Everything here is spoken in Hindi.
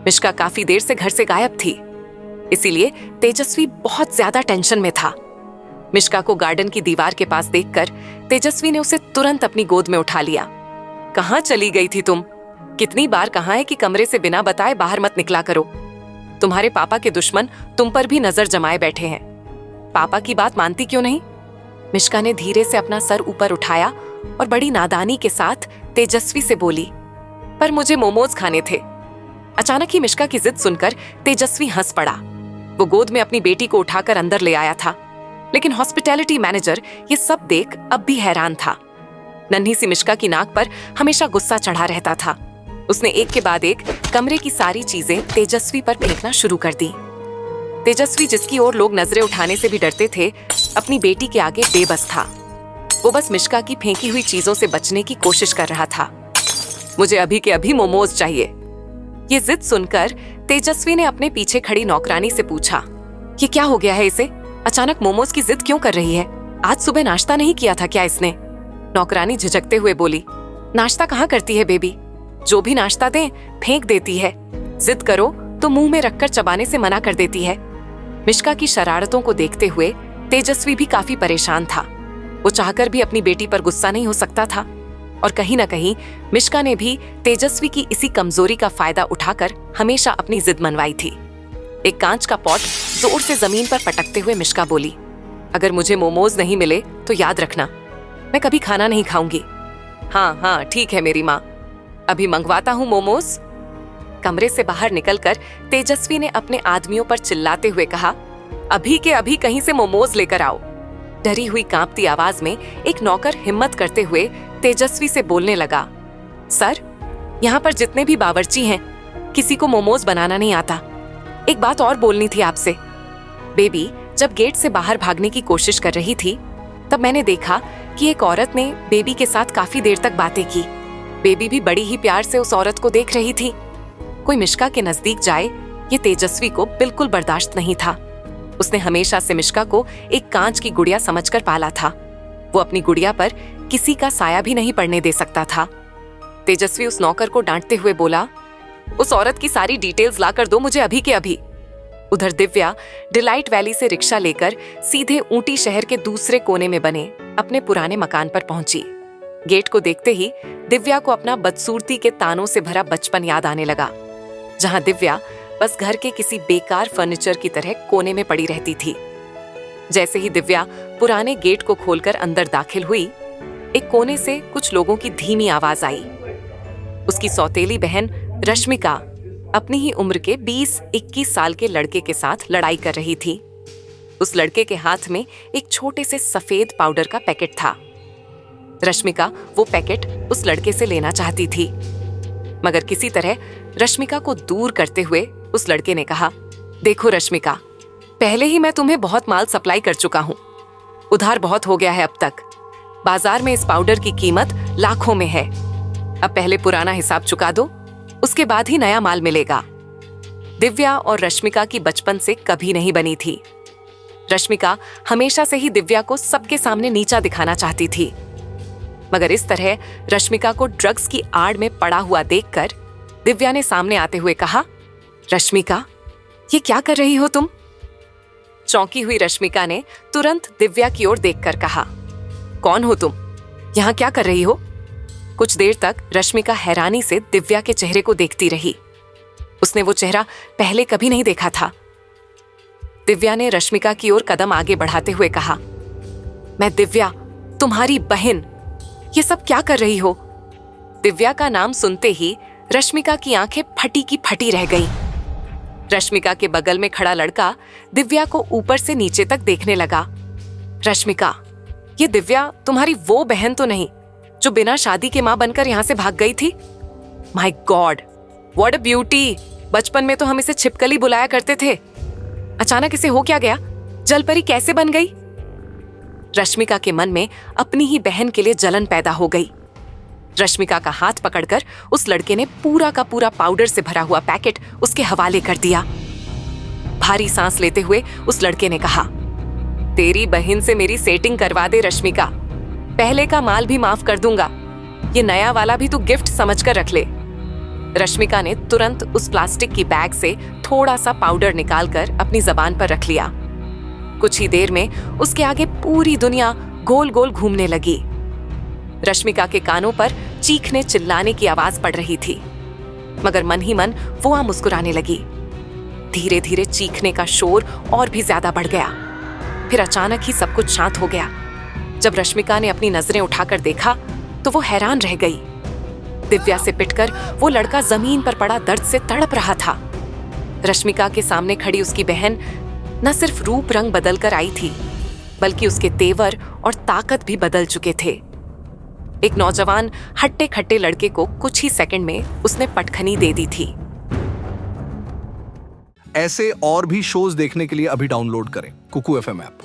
मिष्का काफी देर से घर से गायब थी, इसीलिए तेजस्वी बहुत ज्यादा टेंशन में था। मिष्का को गार्डन की दीवार के पास देखकर तेजस्वी ने उसे तुरंत अपनी गोद में उठा लिया। कहाँ चली गई थी तुम? कितनी बार कहा है कि कमरे से बिना बताए बाहर मत निकला करो। तुम्हारे पापा के दुश्मन तुम पर भी नजर जमाए बैठे हैं। पापा की बात मानती क्यों नहीं? मिष्का ने धीरे से अपना सर ऊपर उठाया और बड़ी नादानी के साथ तेजस्वी से बोली, पर मुझे मोमोज खाने थे। अचानक ही मिष्का की जिद सुनकर तेजस्वी हंस पड़ा। वो गोद में अपनी बेटी को उठाकर अंदर ले आया था, लेकिन हॉस्पिटैलिटी मैनेजर ये सब देख अब भी हैरान था। नन्ही सी मिष्का की नाक पर हमेशा गुस्सा चढ़ा रहता था। उसने एक के बाद एक कमरे की सारी चीजें तेजस्वी पर फेंकना शुरू कर दी। तेजस्वी, जिसकी ओर लोग नजरें उठाने से भी डरते थे, अपनी बेटी के आगे बेबस था। वो बस मिष्का की फेंकी हुई चीजों से बचने की कोशिश कर रहा था। मुझे अभी के अभी मोमोज चाहिए। ये जिद सुनकर तेजस्वी ने अपने पीछे खड़ी नौकरानी से पूछा, ये क्या हो गया है इसे? अचानक मोमोज की जिद क्यों कर रही है? आज सुबह नाश्ता नहीं किया था क्या इसने? नौकरानी झिझकते हुए बोली, नाश्ता कहाँ करती है बेबी, जो भी नाश्ता दें फेंक देती है। जिद करो तो मुंह में रखकर चबाने से मना कर देती है। मिष्का की शरारतों को देखते हुए तेजस्वी भी काफी परेशान था। वो चाहकर भी अपनी बेटी पर गुस्सा नहीं हो सकता था, और कहीं ना कहीं मिष्का ने भी तेजस्वी की इसी कमजोरी का फायदा उठाकर हमेशा अपनी जिद मनवाई थी। एक कांच का पॉट जोर से जमीन पर पटकते हुए मिष्का बोली, अगर मुझे मोमोज नहीं मिले तो याद रखना, मैं कभी खाना नहीं खाऊंगी। हाँ हाँ ठीक है मेरी माँ, अभी मंगवाता हूँ मोमोज। कमरे से बाहर निकलकर तेजस्वी ने अपने आदमियों पर चिल्लाते हुए कहा, अभी के अभी कहीं से मोमोज लेकर आओ। डरी हुई कांपती आवाज में एक नौकर हिम्मत करते हुए तेजस्वी से बोलने लगा, सर, यहाँ पर जितने भी बावर्ची हैं, किसी को मोमोज बनाना नहीं आता। एक बात और बोलनी थी आपसे। बेबी जब गेट से बाहर भागने की कोशिश कर रही थी, तब मैंने देखा कि एक औरत ने बेबी के साथ काफी देर तक बातें की। बेबी भी बड़ी ही प्यार से उस औरत को देख रही थी। कोई मिष्का के नजदीक जाए, ये तेजस्वी को बिल्कुल बर्दाश्त नहीं था। उसने हमेशा से मिष्का को एक कांच की गुड़िया समझकर पाला था। वो अपनी गुड़िया पर किसी का साया भी नहीं पड़ने दे सकता था। तेजस्वी उस नौकर को डांटते हुए बोला, उस औरत की सारी डिटेल्स लाकर दो मुझे अभी के अभी। उधर दिव्या डिलाइट वैली से रिक्शा लेकर सीधे ऊटी शहर के दूसरे कोने में बने अपने पुराने मकान पर पहुंची। गेट को देखते ही दिव्या को अपना बदसूरती के तानों से भरा बचपन याद आने लगा, जहां दिव्या बस घर के किसी बेकार फर्नीचर की तरह कोने में पड़ी रहती थी। जैसे ही दिव्या पुराने गेट को खोलकर अंदर दाखिल हुई, एक कोने से कुछ लोगों की धीमी आवाज आई। उसकी सौतेली बहन रश्मिका अपनी ही उम्र के 20-21 साल के लड़के के साथ लड़ाई कर रही थी। उस लड़के के हाथ में एक छोटे से सफेद पाउडर का पैकेट था। रश्मिका वो पैकेट उस लड़के से लेना चाहती थी, मगर किसी तरह रश्मिका को दूर करते हुए उस लड़के ने कहा, देखो रश्मिका, पहले ही मैं तुम्हें बहुत माल सप्लाई कर चुका हूँ। उधार बहुत हो गया है अब तक। बाजार में इस पाउडर की कीमत लाखों में है। अब पहले पुराना हिसाब चुका दो, उसके बाद ही नया माल मिलेगा। दिव्या और रश्मिका की बचपन से कभी नहीं बनी थी। रश्मिका हमेशा से ही दिव्या को सबके सामने नीचा दिखाना चाहती थी, मगर इस तरह रश्मिका को ड्रग्स की आड़ में पड़ा हुआ देखकर दिव्या ने सामने आते हुए कहा, रश्मिका, ये क्या कर रही हो तुम? चौंकी हुई रश्मिका ने तुरंत दिव्या की ओर देखकर कहा, कौन हो तुम? यहाँ क्या कर रही हो? कुछ देर तक रश्मिका हैरानी से दिव्या के चेहरे को देखती रही। उसने वो चेहरा पहले कभी नहीं देखा था। दिव्या ने रश्मिका की ओर कदम आगे बढ़ाते हुए कहा, मैं दिव्या, तुम्हारी बहन। ये सब क्या कर रही हो? दिव्या का नाम सुनते ही रश्मिका की आंखें फटी की फटी रह गईं। रश्मिका के बगल में खड़ा लड़का दिव्या को ऊपर से नीचे तक देखने लगा। रश्मिका, ये दिव्या तुम्हारी वो बहन तो नहीं जो बिना शादी के मां बनकर यहां से भाग गई थी? My God, what a beauty. बचपन में तो हम इसे छिपकली बुलाया करते थे। अचानक इसे हो क्या गया? जलपरी कैसे बन गई? रश्मिका के मन में अपनी ही बहन के लिए जलन पैदा हो गई। रश्मिका का हाथ पकड़कर उस लड़के ने पूरा का पूरा पाउडर से भरा हुआ पैकेट उसके हवाले कर दिया। भारी सांस लेते हुए उस लड़के ने कहा, तेरी बहन से मेरी सेटिंग करवा दे रश्मिका, पहले का माल भी माफ कर दूंगा, ये नया वाला भी तू गिफ्ट समझकर रख ले। रश्मिका ने तुरंत उस प्लास्टिक की बैग से थोड़ा सा पाउडर निकालकर अपनी जबान पर रख लिया। कुछ ही देर में उसके आगे पूरी दुनिया गोल गोल घूमने लगी। रश्मिका के कानों पर चीखने चिल्लाने की आवाज पड़ रही थी, मगर मन ही मन वो वहां मुस्कुराने लगी। धीरे धीरे चीखने का शोर और भी ज्यादा बढ़ गया। फिर अचानक ही सब कुछ शांत हो गया। जब रश्मिका ने अपनी नजरें उठाकर देखा तो वो हैरान रह गई। दिव्या से पिटकर वो लड़का जमीन पर पड़ा दर्द से तड़प रहा था। रश्मिका के सामने खड़ी उसकी बहन न सिर्फ रूप रंग बदलकर आई थी, बल्कि उसके तेवर और ताकत भी बदल चुके थे। एक नौजवान हट्टे खट्टे लड़के को कुछ ही सेकंड में उसने पटखनी दे दी थी। ऐसे और भी शोज देखने के लिए अभी डाउनलोड करें कुकू FM ऐप।